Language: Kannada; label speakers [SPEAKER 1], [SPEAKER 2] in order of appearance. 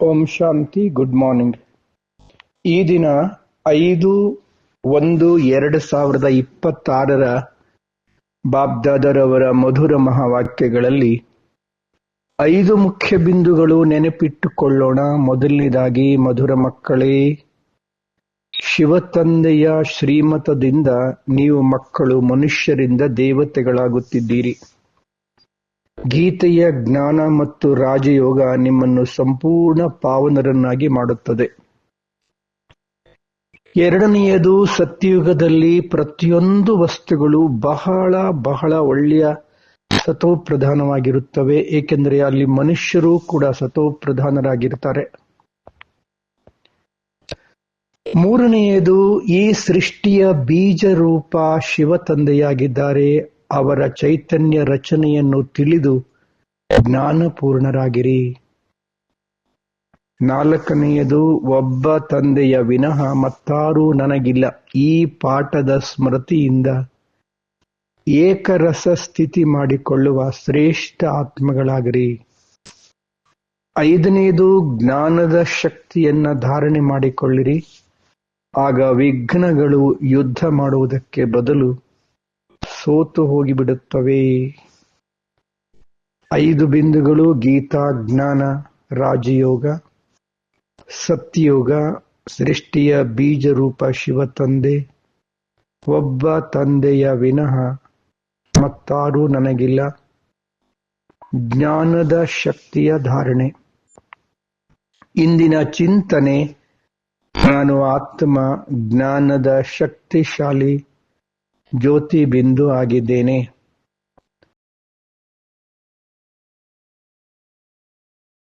[SPEAKER 1] ಓಂ ಶಾಂತಿ. Good morning. ಈ ದಿನ 5/1/2026 ಬಾಬ್ದಾದರವರ ಮಧುರ ಮಹಾವಾಕ್ಯಗಳಲ್ಲಿ 5 ಮುಖ್ಯ ಬಿಂದುಗಳು ನೆನಪಿಟ್ಟುಕೊಳ್ಳೋಣ. ಮೊದಲನೇದಾಗಿ, ಮಧುರ ಮಕ್ಕಳೇ, ಶಿವತಂದೆಯ ಶ್ರೀಮತದಿಂದ ನೀವು ಮಕ್ಕಳು ಮನುಷ್ಯರಿಂದ ದೇವತೆಗಳಾಗುತ್ತಿದ್ದೀರಿ. ಗೀತೆಯ ಜ್ಞಾನ ಮತ್ತು ರಾಜಯೋಗ ನಿಮ್ಮನ್ನು ಸಂಪೂರ್ಣ ಪಾವನರನ್ನಾಗಿ ಮಾಡುತ್ತದೆ. ಎರಡನೆಯದು, ಸತ್ಯಯುಗದಲ್ಲಿ ಪ್ರತಿಯೊಂದು ವಸ್ತುಗಳು ಬಹಳ ಬಹಳ ಒಳ್ಳೆಯ ಸತೋಪ್ರಧಾನವಾಗಿರುತ್ತವೆ, ಏಕೆಂದರೆ ಅಲ್ಲಿ ಮನುಷ್ಯರು ಕೂಡ ಸತೋಪ್ರಧಾನರಾಗಿರ್ತಾರೆ. ಮೂರನೆಯದು, ಈ ಸೃಷ್ಟಿಯ ಬೀಜ ರೂಪ ಶಿವತಂದೆಯಾಗಿದ್ದಾರೆ. ಅವರ ಚೈತನ್ಯ ರಚನೆಯನ್ನು ತಿಳಿದು ಜ್ಞಾನಪೂರ್ಣರಾಗಿರಿ. ನಾಲ್ಕನೆಯದು, ಒಬ್ಬ ತಂದೆಯ ವಿನಃ ಮತ್ತಾರೂ ನನಗಿಲ್ಲ. ಈ ಪಾಠದ ಸ್ಮೃತಿಯಿಂದ ಏಕರಸ ಸ್ಥಿತಿ ಮಾಡಿಕೊಳ್ಳುವ ಶ್ರೇಷ್ಠ ಆತ್ಮಗಳಾಗಿರಿ. ಐದನೆಯದು, ಜ್ಞಾನದ ಶಕ್ತಿಯನ್ನ ಧಾರಣೆ ಮಾಡಿಕೊಳ್ಳಿರಿ. ಆಗ ವಿಘ್ನಗಳು ಯುದ್ಧ ಮಾಡುವುದಕ್ಕೆ ಬದಲು ಸೋತು ಹೋಗಿಬಿಡುತ್ತವೆ. 5 ಬಿಂದುಗಳು: ಗೀತಾ ಜ್ಞಾನ, ರಾಜಯೋಗ, ಸತ್ಯಯೋಗ, ಸೃಷ್ಟಿಯ ಬೀಜರೂಪ ಶಿವತಂದೆ, ಒಬ್ಬ ತಂದೆಯ ವಿನಃ ಮತ್ತಾರೂ ನನಗಿಲ್ಲ, ಜ್ಞಾನದ ಶಕ್ತಿಯ ಧಾರಣೆ. ಇಂದಿನ ಚಿಂತನೆ: ನಾನು ಆತ್ಮ ಜ್ಞಾನದ ಶಕ್ತಿಶಾಲಿ ಜ್ಯೋತಿ ಬಿಂದು ಆಗಿದ್ದೇನೆ.